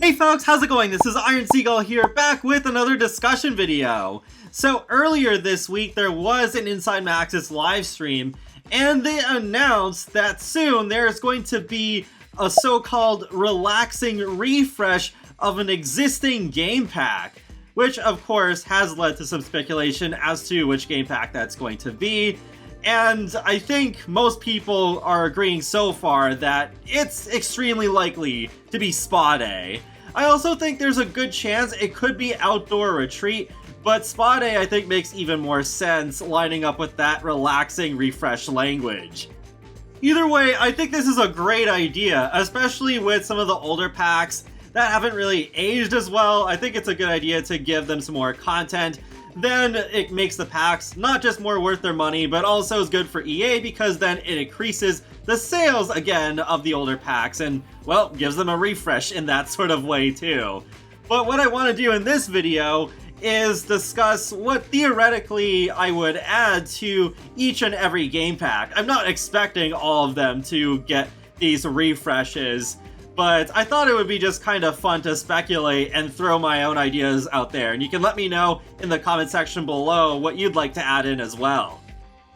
Hey folks, how's it going? This is Iron Seagull here, back with another discussion video. So earlier this week there was an Inside Maxis live stream, and they announced that soon there's going to be a so-called relaxing refresh of an existing game pack, which of course has led to some speculation as to which game pack that's going to be. And I think most people are agreeing so far that it's extremely likely to be Spa Day. I also think there's a good chance it could be Outdoor Retreat, but Spa Day I think makes even more sense lining up with that relaxing refresh language. Either way, I think this is a great idea, especially with some of the older packs that haven't really aged as well. I think it's a good idea to give them some more content. Then it makes the packs not just more worth their money, but also is good for EA because then it increases the sales again of the older packs and, well, gives them a refresh in that sort of way too. But what I want to do in this video is discuss what theoretically I would add to each and every game pack. I'm not expecting all of them to get these refreshes, but I thought it would be just kind of fun to speculate and throw my own ideas out there, and you can let me know in the comment section below what you'd like to add in as well.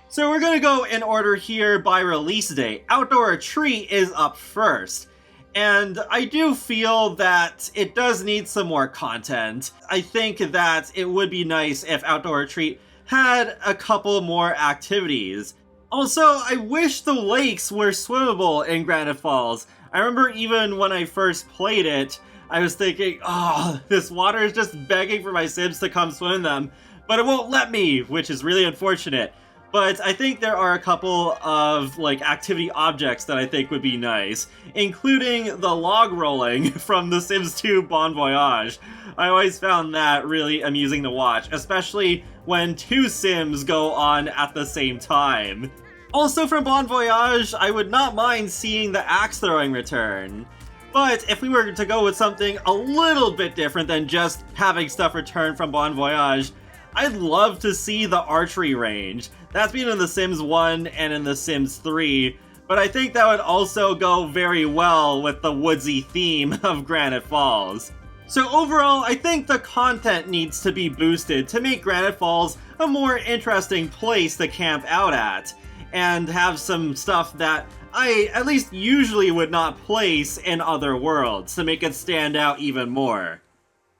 So we're gonna go in order here by release date. Outdoor Retreat is up first, and I do feel that it does need some more content. I think that it would be nice if Outdoor Retreat had a couple more activities. Also, I wish the lakes were swimmable in Granite Falls. I remember even when I first played it, I was thinking, oh, this water is just begging for my Sims to come swim in them, but it won't let me, which is really unfortunate. But I think there are a couple of activity objects that I think would be nice, including the log rolling from The Sims 2 Bon Voyage. I always found that really amusing to watch, especially when two Sims go on at the same time. Also from Bon Voyage, I would not mind seeing the axe throwing return. But if we were to go with something a little bit different than just having stuff return from Bon Voyage, I'd love to see the archery range. That's been in The Sims 1 and in The Sims 3, but I think that would also go very well with the woodsy theme of Granite Falls. So overall, I think the content needs to be boosted to make Granite Falls a more interesting place to camp out at, and have some stuff that I at least usually would not place in other worlds to make it stand out even more.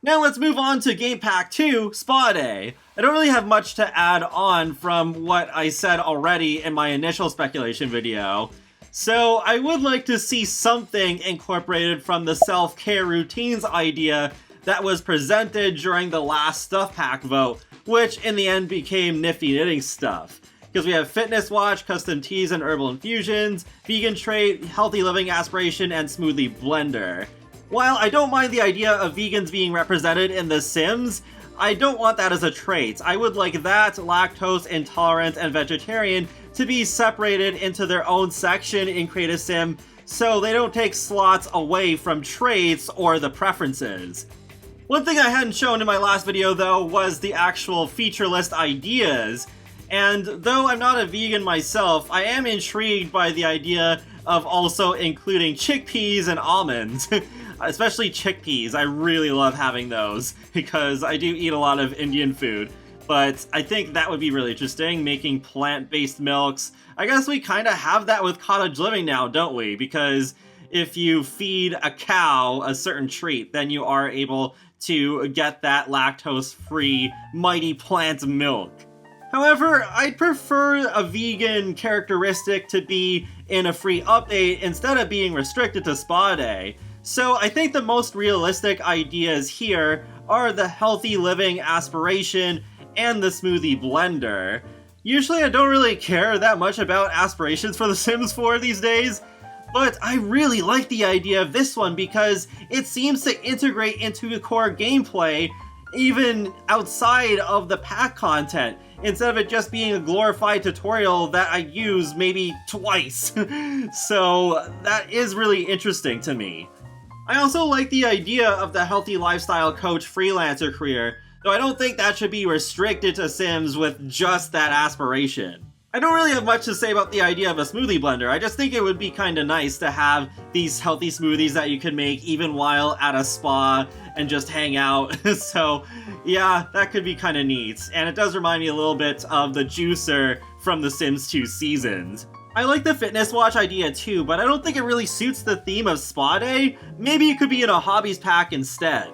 Now let's move on to Game Pack 2, Spa Day. I don't really have much to add on from what I said already in my initial speculation video, so I would like to see something incorporated from the self-care routines idea that was presented during the last stuff pack vote, which in the end became Nifty Knitting Stuff. Because we have Fitness Watch, Custom Teas and Herbal Infusions, Vegan Trait, Healthy Living Aspiration, and Smoothie Blender. While I don't mind the idea of vegans being represented in The Sims, I don't want that as a trait. I would like that, lactose intolerant, and vegetarian to be separated into their own section in Create a Sim so they don't take slots away from traits or the preferences. One thing I hadn't shown in my last video though was the actual feature list ideas. And though I'm not a vegan myself, I am intrigued by the idea of also including chickpeas and almonds. Especially chickpeas, I really love having those, because I do eat a lot of Indian food. But I think that would be really interesting, making plant-based milks. I guess we kind of have that with cottage living now, don't we? Because if you feed a cow a certain treat, then you are able to get that lactose-free mighty plant milk. However, I'd prefer a vegan characteristic to be in a free update instead of being restricted to Spa Day. So I think the most realistic ideas here are the Healthy Living Aspiration and the Smoothie Blender. Usually I don't really care that much about aspirations for The Sims 4 these days, but I really like the idea of this one because it seems to integrate into the core gameplay even outside of the pack content, instead of it just being a glorified tutorial that I use maybe twice. So that is really interesting to me. I also like the idea of the Healthy Lifestyle Coach freelancer career, though I don't think that should be restricted to Sims with just that aspiration. I don't really have much to say about the idea of a smoothie blender. I just think it would be kind of nice to have these healthy smoothies that you can make even while at a spa and just hang out. So yeah, that could be kind of neat. And it does remind me a little bit of the juicer from The Sims 2 Seasons. I like the fitness watch idea too, but I don't think it really suits the theme of Spa Day. Maybe it could be in a hobbies pack instead.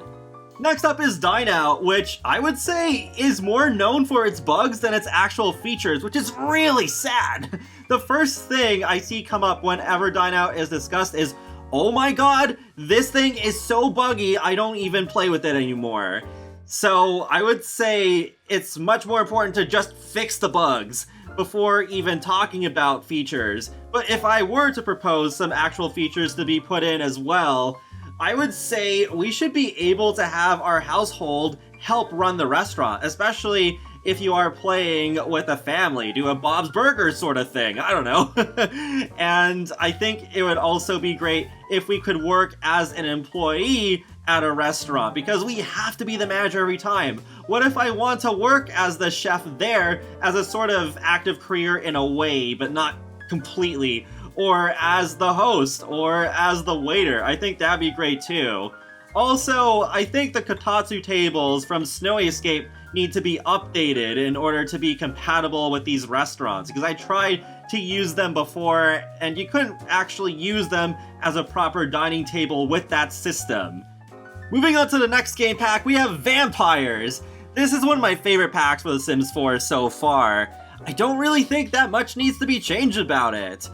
Next up is Dine Out, which I would say is more known for its bugs than its actual features, which is really sad. The first thing I see come up whenever Dine Out is discussed is, oh my god, this thing is so buggy, I don't even play with it anymore. So I would say it's much more important to just fix the bugs before even talking about features. But if I were to propose some actual features to be put in as well, I would say we should be able to have our household help run the restaurant, especially if you are playing with a family, do a Bob's Burgers sort of thing, I don't know. And I think it would also be great if we could work as an employee at a restaurant, because we have to be the manager every time. What if I want to work as the chef there as a sort of active career in a way, but not completely? Or as the host, or as the waiter. I think that'd be great too. Also, I think the kotatsu tables from Snowy Escape need to be updated in order to be compatible with these restaurants, because I tried to use them before and you couldn't actually use them as a proper dining table with that system. Moving on to the next game pack, we have Vampires. This is one of my favorite packs for The Sims 4 so far. I don't really think that much needs to be changed about it.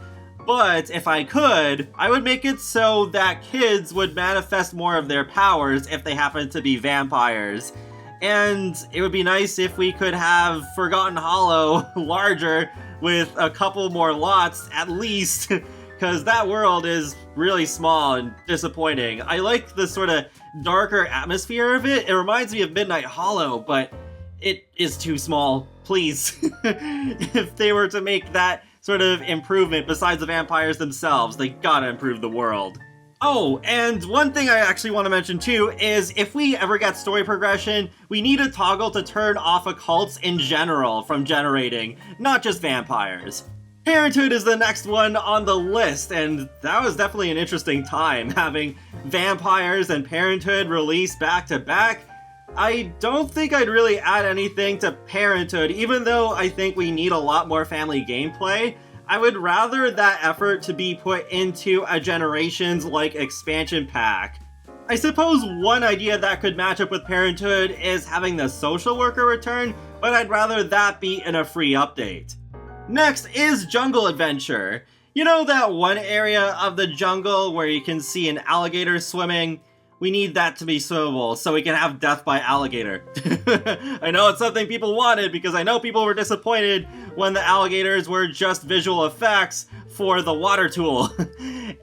But if I could, I would make it so that kids would manifest more of their powers if they happen to be vampires. And it would be nice if we could have Forgotten Hollow larger with a couple more lots at least, because that world is really small and disappointing. I like the sort of darker atmosphere of it. It reminds me of Midnight Hollow, but it is too small. Please. If they were to make that sort of improvement besides the vampires themselves, they gotta improve the world. Oh, and one thing I actually want to mention too is if we ever get story progression, we need a toggle to turn off occults in general from generating, not just vampires. Parenthood is the next one on the list, and that was definitely an interesting time, having Vampires and Parenthood released back to back. I don't think I'd really add anything to Parenthood, even though I think we need a lot more family gameplay. I would rather that effort to be put into a Generations-like expansion pack. I suppose one idea that could match up with Parenthood is having the social worker return, but I'd rather that be in a free update. Next is Jungle Adventure. You know that one area of the jungle where you can see an alligator swimming? We need that to be swimmable so we can have Death by Alligator. I know it's something people wanted because I know people were disappointed when the alligators were just visual effects for the water tool.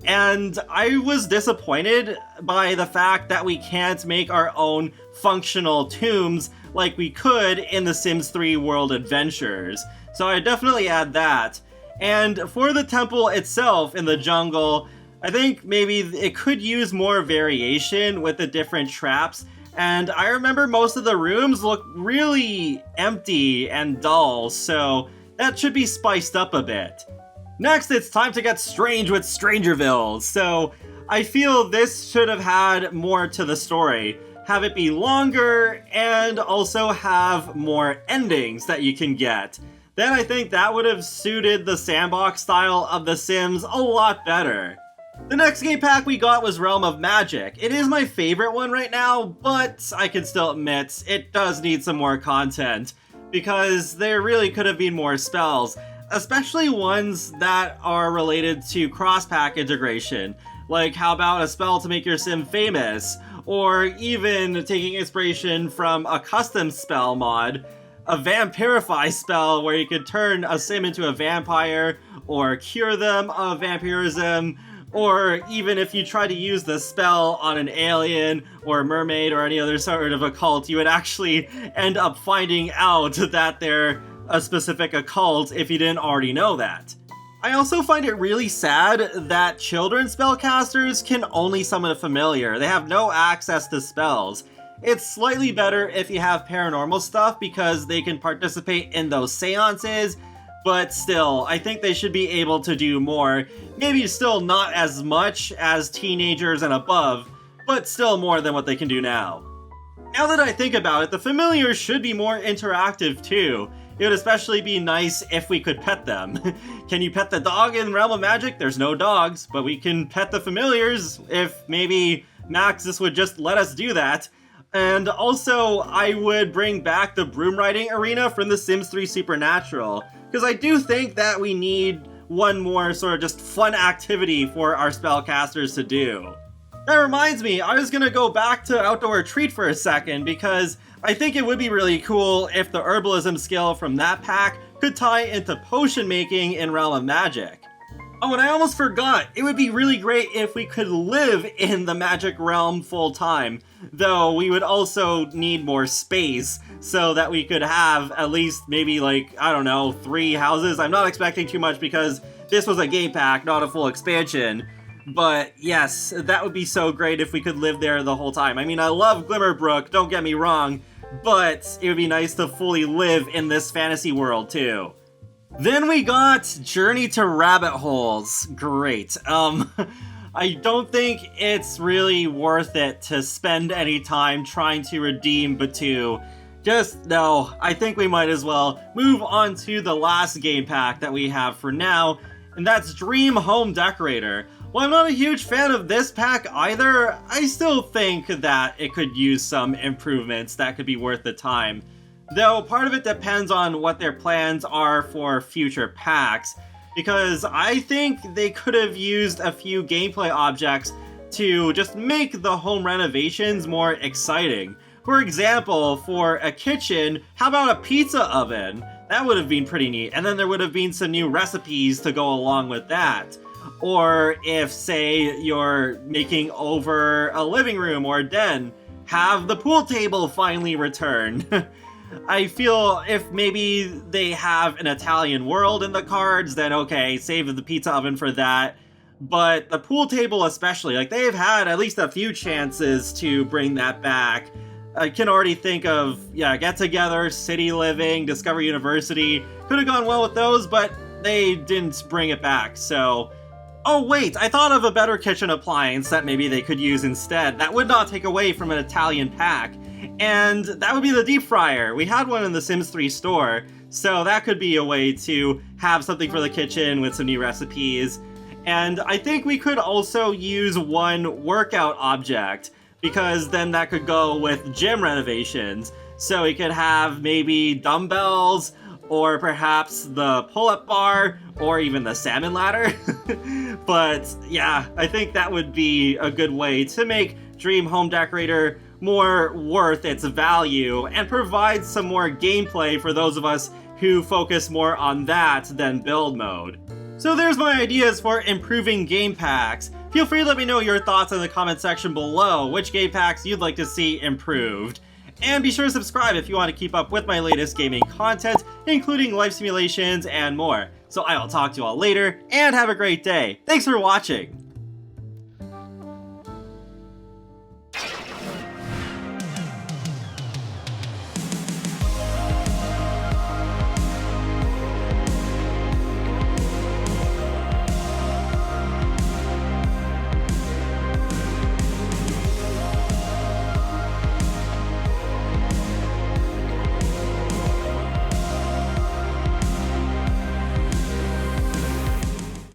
And I was disappointed by the fact that we can't make our own functional tombs like we could in the Sims 3 World Adventures. So I definitely add that. And for the temple itself in the jungle, I think maybe it could use more variation with the different traps, and I remember most of the rooms look really empty and dull, so that should be spiced up a bit. Next, it's time to get strange with Strangerville, so I feel this should have had more to the story. Have it be longer, and also have more endings that you can get. Then I think that would have suited the sandbox style of The Sims a lot better. The next game pack we got was Realm of Magic. It is my favorite one right now, but I can still admit it does need some more content, because there really could have been more spells, especially ones that are related to cross-pack integration. Like, how about a spell to make your sim famous? Or even taking inspiration from a custom spell mod, a Vampirify spell where you could turn a sim into a vampire, or cure them of vampirism, or even if you try to use the spell on an alien or a mermaid or any other sort of occult, you would actually end up finding out that they're a specific occult if you didn't already know that. I also find it really sad that children's spellcasters can only summon a familiar. They have no access to spells. It's slightly better if you have paranormal stuff because they can participate in those seances, but still, I think they should be able to do more. Maybe still not as much as teenagers and above, but still more than what they can do now. Now that I think about it, the familiars should be more interactive too. It would especially be nice if we could pet them. Can you pet the dog in Realm of Magic? There's no dogs, but we can pet the familiars if maybe Maxis would just let us do that. And also, I would bring back the broom riding arena from The Sims 3 Supernatural, because I do think that we need one more sort of just fun activity for our spellcasters to do. That reminds me, I was gonna go back to Outdoor Retreat for a second, because I think it would be really cool if the herbalism skill from that pack could tie into potion making in Realm of Magic. Oh, and I almost forgot, it would be really great if we could live in the magic realm full time, though we would also need more space so that we could have at least maybe like, I don't know, 3 houses. I'm not expecting too much because this was a game pack, not a full expansion. But yes, that would be so great if we could live there the whole time. I mean, I love Glimmerbrook, don't get me wrong, but it would be nice to fully live in this fantasy world too. Then we got Journey to Rabbit Holes. Great. I don't think it's really worth it to spend any time trying to redeem Batu. Just no, I think we might as well move on to the last game pack that we have for now, and that's Dream Home Decorator. While I'm not a huge fan of this pack either, I still think that it could use some improvements that could be worth the time. Though part of it depends on what their plans are for future packs, because I think they could have used a few gameplay objects to just make the home renovations more exciting. For example, for a kitchen, how about a pizza oven? That would have been pretty neat, and then there would have been some new recipes to go along with that. Or if, say, you're making over a living room or a den, have the pool table finally return. I feel if maybe they have an Italian world in the cards, then okay, save the pizza oven for that. But the pool table especially, like they've had at least a few chances to bring that back. I can already think of, yeah, Get Together, City Living, Discover University. Could have gone well with those, but they didn't bring it back, so... Oh wait, I thought of a better kitchen appliance that maybe they could use instead. That would not take away from an Italian pack. And that would be the deep fryer. We had one in the Sims 3 store, so that could be a way to have something for the kitchen with some new recipes. And I think we could also use one workout object, because then that could go with gym renovations. So we could have maybe dumbbells, or perhaps the pull-up bar, or even the salmon ladder. But yeah, I think that would be a good way to make Dream Home Decorator more worth its value and provide some more gameplay for those of us who focus more on that than build mode. So there's my ideas for improving game packs. Feel free to let me know your thoughts in the comment section below, which game packs you'd like to see improved. And be sure to subscribe if you want to keep up with my latest gaming content, including life simulations and more. So I will talk to you all later, and have a great day. Thanks for watching!